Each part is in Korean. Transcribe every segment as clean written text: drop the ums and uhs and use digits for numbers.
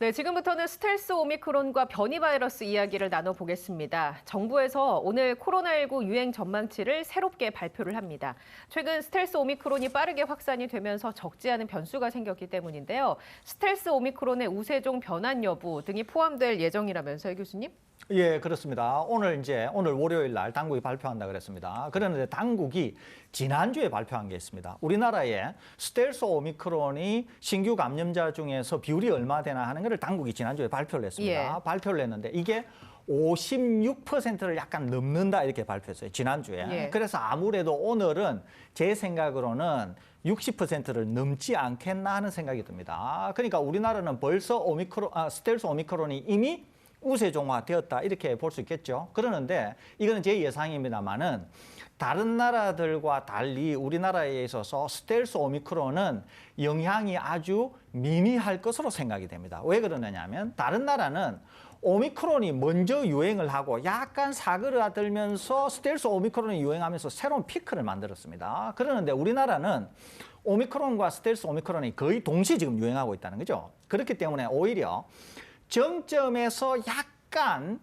네, 지금부터는 스텔스 오미크론과 변이 바이러스 이야기를 나눠보겠습니다. 정부에서 오늘 코로나19 유행 전망치를 새롭게 발표를 합니다. 최근 스텔스 오미크론이 빠르게 확산이 되면서 적지 않은 변수가 생겼기 때문인데요. 스텔스 오미크론의 우세종 변환 여부 등이 포함될 예정이라면서요, 교수님? 예, 그렇습니다. 오늘 월요일 날 당국이 발표한다 그랬습니다. 그런데 당국이 지난주에 발표한 게 있습니다. 우리나라에 스텔스 오미크론이 신규 감염자 중에서 비율이 얼마 되나 하는 것을 당국이 지난주에 발표를 했습니다. 예. 발표를 했는데 이게 56%를 약간 넘는다 이렇게 발표했어요. 지난주에. 예. 그래서 아무래도 오늘은 제 생각으로는 60%를 넘지 않겠나 하는 생각이 듭니다. 그러니까 우리나라는 벌써 스텔스 오미크론이 이미 우세종화되었다 이렇게 볼 수 있겠죠. 그러는데 이거는 제 예상입니다만은 다른 나라들과 달리 우리나라에 있어서 스텔스 오미크론은 영향이 아주 미미할 것으로 생각이 됩니다. 왜 그러느냐면 다른 나라는 오미크론이 먼저 유행을 하고 약간 사그라들면서 스텔스 오미크론이 유행하면서 새로운 피크를 만들었습니다. 그러는데 우리나라는 오미크론과 스텔스 오미크론이 거의 동시에 지금 유행하고 있다는 거죠. 그렇기 때문에 오히려 정점에서 약간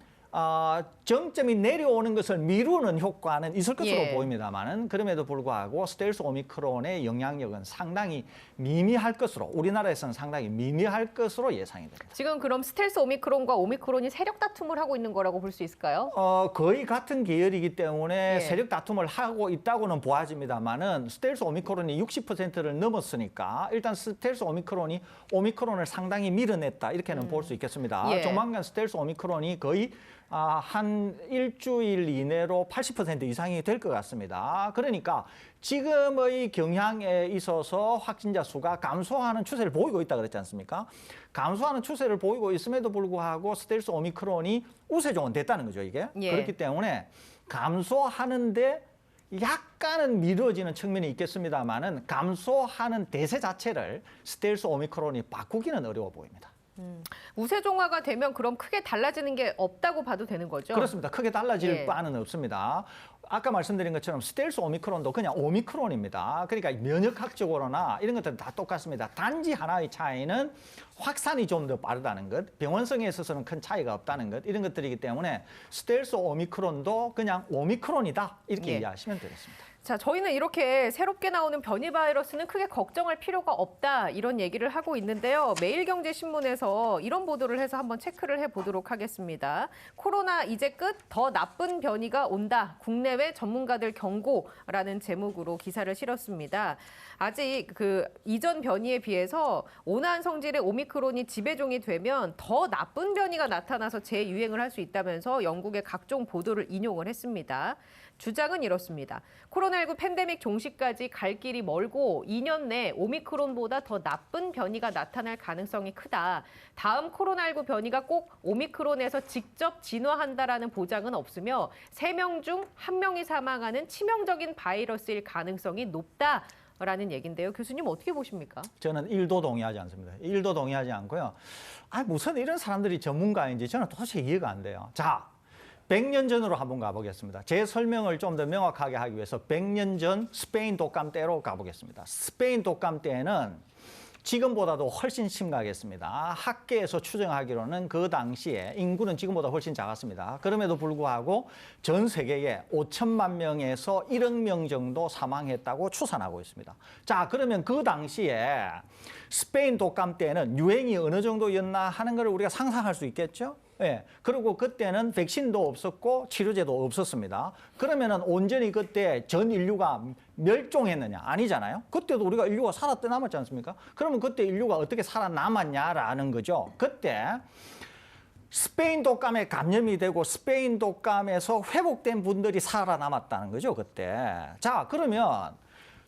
정점이 내려오는 것을 미루는 효과는 있을 것으로 보입니다만은 그럼에도 불구하고 스텔스 오미크론의 영향력은 상당히 미미할 것으로 우리나라에서는 상당히 미미할 것으로 예상이 됩니다. 지금 그럼 스텔스 오미크론과 오미크론이 세력 다툼을 하고 있는 거라고 볼 수 있을까요? 거의 같은 계열이기 때문에 세력 다툼을 하고 있다고는 보아집니다만은 스텔스 오미크론이 60%를 넘었으니까 일단 스텔스 오미크론이 오미크론을 상당히 밀어냈다 이렇게는 볼 수 있겠습니다. 조만간 스텔스 오미크론이 거의 한 일주일 이내로 80% 이상이 될 것 같습니다. 그러니까 지금의 경향에 있어서 확진자 수가 감소하는 추세를 보이고 있다 그랬지 않습니까? 감소하는 추세를 보이고 있음에도 불구하고 스텔스 오미크론이 우세종은 됐다는 거죠, 이게. 그렇기 때문에 감소하는데 약간은 미뤄지는 측면이 있겠습니다만은 감소하는 대세 자체를 스텔스 오미크론이 바꾸기는 어려워 보입니다. 우세종화가 되면 그럼 크게 달라지는 게 없다고 봐도 되는 거죠? 그렇습니다. 크게 달라질 바는 없습니다. 아까 말씀드린 것처럼 스텔스 오미크론도 그냥 오미크론입니다. 그러니까 면역학적으로나 이런 것들은 다 똑같습니다. 단지 하나의 차이는 확산이 좀 더 빠르다는 것, 병원성에 있어서는 큰 차이가 없다는 것, 이런 것들이기 때문에 스텔스 오미크론도 그냥 오미크론이다 이렇게 이해하시면 되겠습니다. 자, 저희는 이렇게 새롭게 나오는 변이 바이러스는 크게 걱정할 필요가 없다 이런 얘기를 하고 있는데요. 매일경제신문에서 이런 보도를 해서 한번 체크를 해보도록 하겠습니다. 코로나 이제 끝, 더 나쁜 변이가 온다. 국내외 전문가들 경고라는 제목으로 기사를 실었습니다. 아직 그 이전 변이에 비해서 온화한 성질의 오미크론이 지배종이 되면 더 나쁜 변이가 나타나서 재유행을 할 수 있다면서 영국의 각종 보도를 인용을 했습니다. 주장은 이렇습니다. 코로나19 팬데믹 종식까지 갈 길이 멀고 2년 내 오미크론보다 더 나쁜 변이가 나타날 가능성이 크다. 다음 코로나19 변이가 꼭 오미크론에서 직접 진화한다라는 보장은 없으며 3명 중 1명이 사망하는 치명적인 바이러스일 가능성이 높다라는 얘기인데요. 교수님 어떻게 보십니까? 저는 1도 동의하지 않습니다. 1도 동의하지 않고요. 무슨 이런 사람들이 전문가인지 저는 도저히 이해가 안 돼요. 자, 100년 전으로 한번 가보겠습니다. 제 설명을 좀 더 명확하게 하기 위해서 100년 전 스페인 독감 때로 가보겠습니다. 스페인 독감 때는 지금보다도 훨씬 심각했습니다. 학계에서 추정하기로는 그 당시에 인구는 지금보다 훨씬 작았습니다. 그럼에도 불구하고 전 세계에 5천만 명에서 1억 명 정도 사망했다고 추산하고 있습니다. 자, 그러면 그 당시에 스페인 독감 때는 유행이 어느 정도였나 하는 걸 우리가 상상할 수 있겠죠? 예. 그리고 그때는 백신도 없었고 치료제도 없었습니다. 그러면은 온전히 그때 전 인류가 멸종했느냐? 아니잖아요. 그때도 우리가 인류가 살아남았지 않습니까? 그러면 그때 인류가 어떻게 살아남았냐라는 거죠. 그때 스페인 독감에 감염이 되고 스페인 독감에서 회복된 분들이 살아남았다는 거죠. 그때. 자, 그러면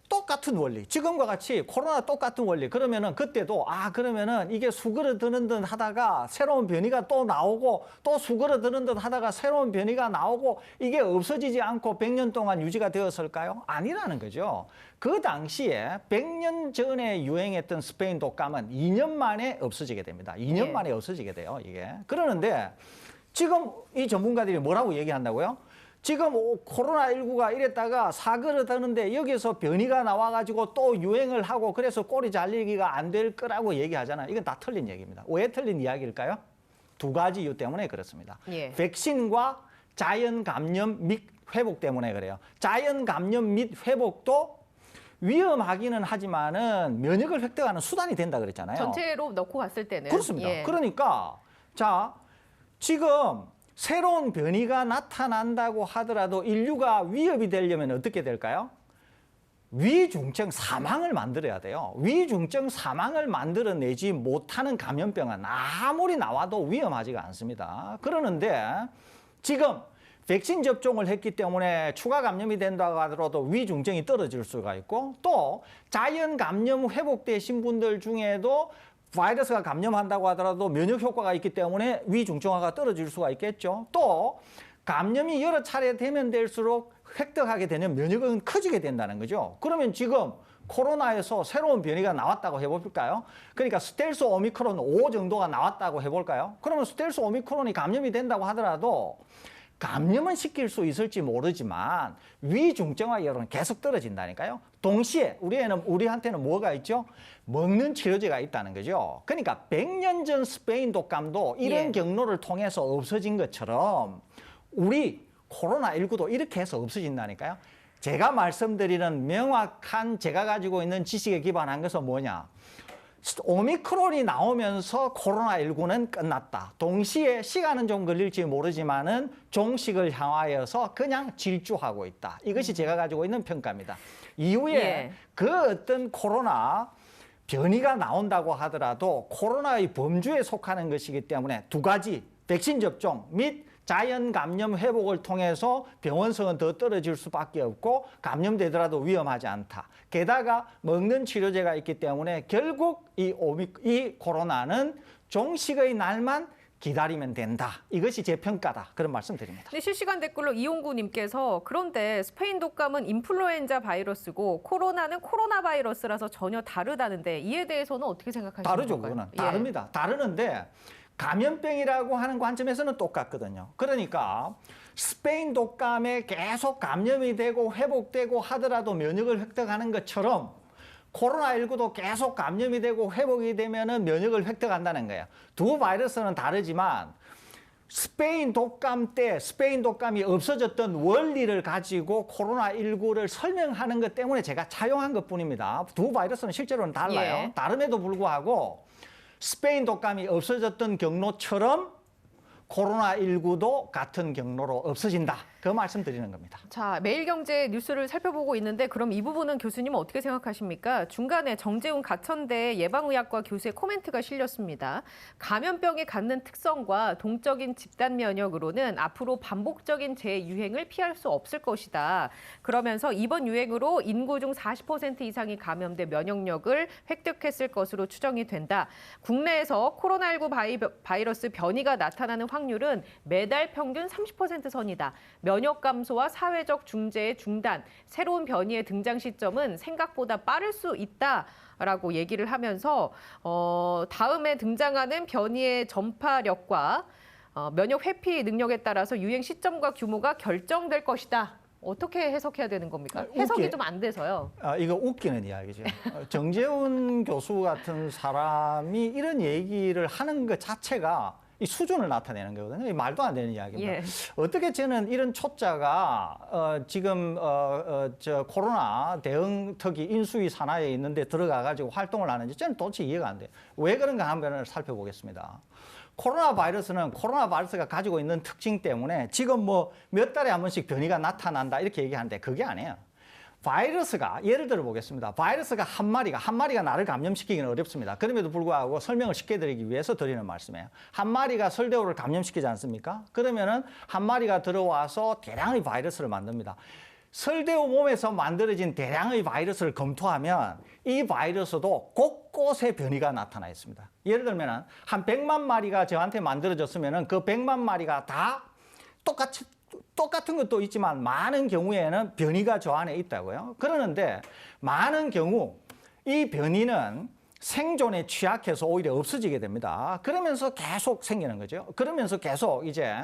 똑같은 원리, 지금과 같이 코로나 똑같은 원리. 그러면은 그때도 그러면은 이게 수그러드는 듯 하다가 새로운 변이가 또 나오고 또 수그러드는 듯 하다가 새로운 변이가 나오고 이게 없어지지 않고 100년 동안 유지가 되었을까요? 아니라는 거죠. 그 당시에 100년 전에 유행했던 스페인 독감은 2년 만에 없어지게 됩니다. 2년 만에 없어지게 돼요, 이게. 그러는데 지금 이 전문가들이 뭐라고 얘기한다고요? 지금 코로나19가 이랬다가 사그러드는데 여기서 변이가 나와가지고 또 유행을 하고 그래서 꼬리 잘리기가 안 될 거라고 얘기하잖아요. 이건 다 틀린 얘기입니다. 왜 틀린 이야기일까요? 두 가지 이유 때문에 그렇습니다. 예. 백신과 자연 감염 및 회복 때문에 그래요. 자연 감염 및 회복도 위험하기는 하지만은 면역을 획득하는 수단이 된다 그랬잖아요. 전체로 넣고 봤을 때는. 그렇습니다. 예. 그러니까 자 지금 새로운 변이가 나타난다고 하더라도 인류가 위협이 되려면 어떻게 될까요? 위중증 사망을 만들어야 돼요. 위중증 사망을 만들어내지 못하는 감염병은 아무리 나와도 위험하지가 않습니다. 그러는데 지금 백신 접종을 했기 때문에 추가 감염이 된다고 하더라도 위중증이 떨어질 수가 있고 또 자연 감염 회복되신 분들 중에도 바이러스가 감염한다고 하더라도 면역 효과가 있기 때문에 위중증화가 떨어질 수가 있겠죠. 또 감염이 여러 차례 되면 될수록 획득하게 되는 면역은 커지게 된다는 거죠. 그러면 지금 코로나에서 새로운 변이가 나왔다고 해볼까요? 그러니까 스텔스 오미크론 5 정도가 나왔다고 해볼까요? 그러면 스텔스 오미크론이 감염이 된다고 하더라도 감염은 시킬 수 있을지 모르지만 위중증화율은 계속 떨어진다니까요. 동시에 우리한테는 뭐가 있죠? 먹는 치료제가 있다는 거죠. 그러니까 100년 전 스페인 독감도 이런 예. 경로를 통해서 없어진 것처럼 우리 코로나19도 이렇게 해서 없어진다니까요. 제가 말씀드리는 명확한 제가 가지고 있는 지식에 기반한 것은 뭐냐? 오미크론이 나오면서 코로나19는 끝났다. 동시에 시간은 좀 걸릴지 모르지만은 종식을 향하여서 그냥 질주하고 있다. 이것이 제가 가지고 있는 평가입니다. 이후에 예. 그 어떤 코로나 변이가 나온다고 하더라도 코로나의 범주에 속하는 것이기 때문에 두 가지 백신 접종 및 자연 감염 회복을 통해서 병원성은 더 떨어질 수밖에 없고 감염되더라도 위험하지 않다. 게다가 먹는 치료제가 있기 때문에 결국 이 코로나는 종식의 날만 기다리면 된다. 이것이 제 평가다. 그런 말씀 드립니다. 근데 실시간 댓글로 이용구님께서 그런데 스페인 독감은 인플루엔자 바이러스고 코로나는 코로나 바이러스라서 전혀 다르다는데 이에 대해서는 어떻게 생각하시는 다르죠. 건가요? 그거는. 예. 다릅니다. 다르는데 감염병이라고 하는 관점에서는 똑같거든요. 그러니까 스페인 독감에 계속 감염이 되고 회복되고 하더라도 면역을 획득하는 것처럼 코로나19도 계속 감염이 되고 회복이 되면은 면역을 획득한다는 거예요. 두 바이러스는 다르지만 스페인 독감 때 스페인 독감이 없어졌던 원리를 가지고 코로나19를 설명하는 것 때문에 제가 차용한 것뿐입니다. 두 바이러스는 실제로는 달라요. 예. 다름에도 불구하고 스페인 독감이 없어졌던 경로처럼 코로나19도 같은 경로로 없어진다. 그 말씀 드리는 겁니다. 자, 매일경제 뉴스를 살펴보고 있는데 그럼 이 부분은 교수님은 어떻게 생각하십니까? 중간에 정재훈 가천대 예방의학과 교수의 코멘트가 실렸습니다. 감염병이 갖는 특성과 동적인 집단 면역으로는 앞으로 반복적인 재유행을 피할 수 없을 것이다. 그러면서 이번 유행으로 인구 중 40% 이상이 감염돼 면역력을 획득했을 것으로 추정이 된다. 국내에서 코로나19 바이러스 변이가 나타나는 확률은 매달 평균 30% 선이다. 면역 감소와 사회적 중재의 중단, 새로운 변이의 등장 시점은 생각보다 빠를 수 있다라고 얘기를 하면서 다음에 등장하는 변이의 전파력과 면역 회피 능력에 따라서 유행 시점과 규모가 결정될 것이다. 어떻게 해석해야 되는 겁니까? 해석이 좀 안 돼서요. 이거 웃기는 이야기죠. 정재훈 교수 같은 사람이 이런 얘기를 하는 것 자체가 이 수준을 나타내는 거거든요. 이 말도 안 되는 이야기입니다. 예. 어떻게 저는 이런 초짜가 지금 저 코로나 대응특위 인수위 산하에 있는데 들어가 가지고 활동을 하는지 저는 도대체 이해가 안 돼요. 왜 그런가 한번 살펴보겠습니다. 코로나 바이러스가 가지고 있는 특징 때문에 지금 뭐 몇 달에 한 번씩 변이가 나타난다 이렇게 얘기하는데 그게 아니에요. 바이러스가 예를 들어 보겠습니다. 바이러스가 한 마리가 나를 감염시키기는 어렵습니다. 그럼에도 불구하고 설명을 쉽게 드리기 위해서 드리는 말씀이에요. 한 마리가 설대우를 감염시키지 않습니까? 그러면은 한 마리가 들어와서 대량의 바이러스를 만듭니다. 설대우 몸에서 만들어진 대량의 바이러스를 검토하면 이 바이러스도 곳곳에 변이가 나타나 있습니다. 예를 들면 한 100만 마리가 저한테 만들어졌으면 그 100만 마리가 다 똑같은 것도 있지만 많은 경우에는 변이가 저 안에 있다고요. 그러는데 많은 경우 이 변이는 생존에 취약해서 오히려 없어지게 됩니다. 그러면서 계속 생기는 거죠. 그러면서 계속 이제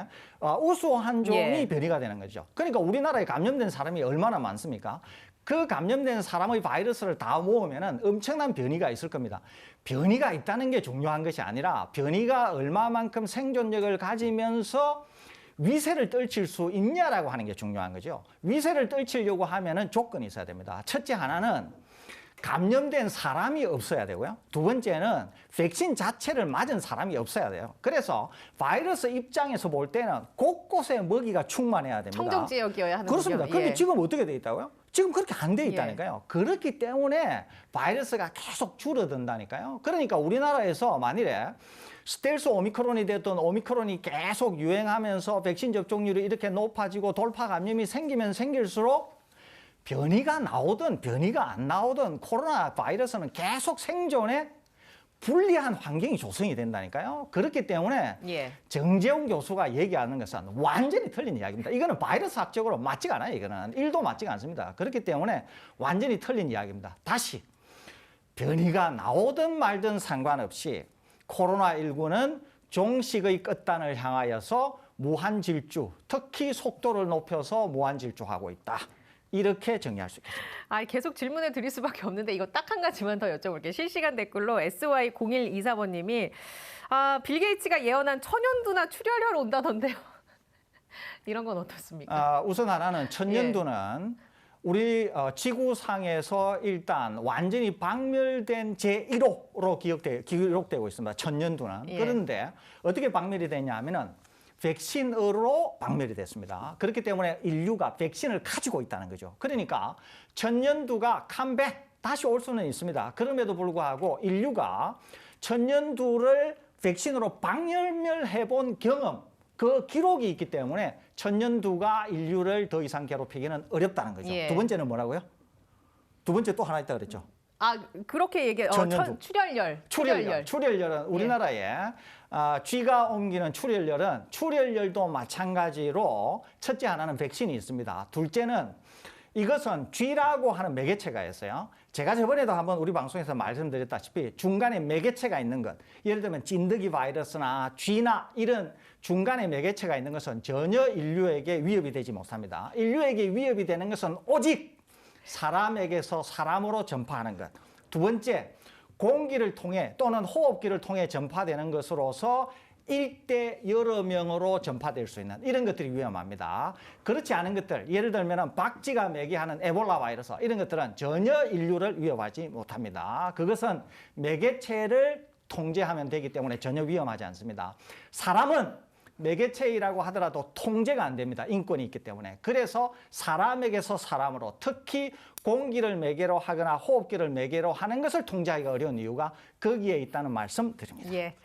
우수한 종이 예. 변이가 되는 거죠. 그러니까 우리나라에 감염된 사람이 얼마나 많습니까? 그 감염된 사람의 바이러스를 다 모으면은 엄청난 변이가 있을 겁니다. 변이가 있다는 게 중요한 것이 아니라 변이가 얼마만큼 생존력을 가지면서 위세를 떨칠 수 있냐라고 하는 게 중요한 거죠. 위세를 떨치려고 하면은 조건이 있어야 됩니다. 첫째 하나는 감염된 사람이 없어야 되고요. 두 번째는 백신 자체를 맞은 사람이 없어야 돼요. 그래서 바이러스 입장에서 볼 때는 곳곳에 먹이가 충만해야 됩니다. 청정 지역이어야 하는군요. 그렇습니다. 그런데 예. 지금 어떻게 돼 있다고요? 지금 그렇게 안 돼 있다니까요. 그렇기 때문에 바이러스가 계속 줄어든다니까요. 그러니까 우리나라에서 만일에 스텔스 오미크론이 됐던 오미크론이 계속 유행하면서 백신 접종률이 이렇게 높아지고 돌파 감염이 생기면 생길수록 변이가 나오든 변이가 안 나오든 코로나 바이러스는 계속 생존에 불리한 환경이 조성이 된다니까요. 그렇기 때문에 예. 정재훈 교수가 얘기하는 것은 완전히 틀린 이야기입니다. 이거는 바이러스 학적으로 맞지가 않아요. 이거는 1도 맞지가 않습니다. 그렇기 때문에 완전히 틀린 이야기입니다. 다시 변이가 나오든 말든 상관없이 코로나19는 종식의 끝단을 향하여서 무한질주, 특히 속도를 높여서 무한질주하고 있다. 이렇게 정리할 수 있겠습니다. 아, 계속 질문을 드릴 수밖에 없는데 이거 딱 한 가지만 더 여쭤볼게요. 실시간 댓글로 SY0124번님이 빌 게이츠가 예언한 천연두나 출혈혈 온다던데요. 이런 건 어떻습니까? 우선 하나는 천연두는 우리 지구상에서 일단 완전히 박멸된 제1호로 기록되고 있습니다. 천연두는. 예. 그런데 어떻게 박멸이 됐냐 하면은 백신으로 박멸이 됐습니다. 그렇기 때문에 인류가 백신을 가지고 있다는 거죠. 그러니까 천연두가 컴백 다시 올 수는 있습니다. 그럼에도 불구하고 인류가 천연두를 백신으로 박멸해 본 경험, 그 기록이 있기 때문에 천연두가 인류를 더 이상 괴롭히기는 어렵다는 거죠. 예. 두 번째는 뭐라고요? 두 번째 또 하나 있다 그랬죠. 그렇게 얘기해. 천연두. 출혈열. 출혈열은 우리나라에 쥐가 옮기는 출혈열도 마찬가지로 첫째 하나는 백신이 있습니다. 둘째는 이것은 쥐라고 하는 매개체가 있어요. 제가 저번에도 한번 우리 방송에서 말씀드렸다시피 중간에 매개체가 있는 것, 예를 들면 찐득이 바이러스나 쥐나 이런 중간에 매개체가 있는 것은 전혀 인류에게 위협이 되지 못합니다. 인류에게 위협이 되는 것은 오직 사람에게서 사람으로 전파하는 것. 두 번째, 공기를 통해 또는 호흡기를 통해 전파되는 것으로서 일대 여러 명으로 전파될 수 있는 이런 것들이 위험합니다. 그렇지 않은 것들, 예를 들면 박쥐가 매개하는 에볼라 바이러스 이런 것들은 전혀 인류를 위협하지 못합니다. 그것은 매개체를 통제하면 되기 때문에 전혀 위험하지 않습니다. 사람은 매개체이라고 하더라도 통제가 안 됩니다. 인권이 있기 때문에. 그래서 사람에게서 사람으로 특히 공기를 매개로 하거나 호흡기를 매개로 하는 것을 통제하기가 어려운 이유가 거기에 있다는 말씀 드립니다. 예.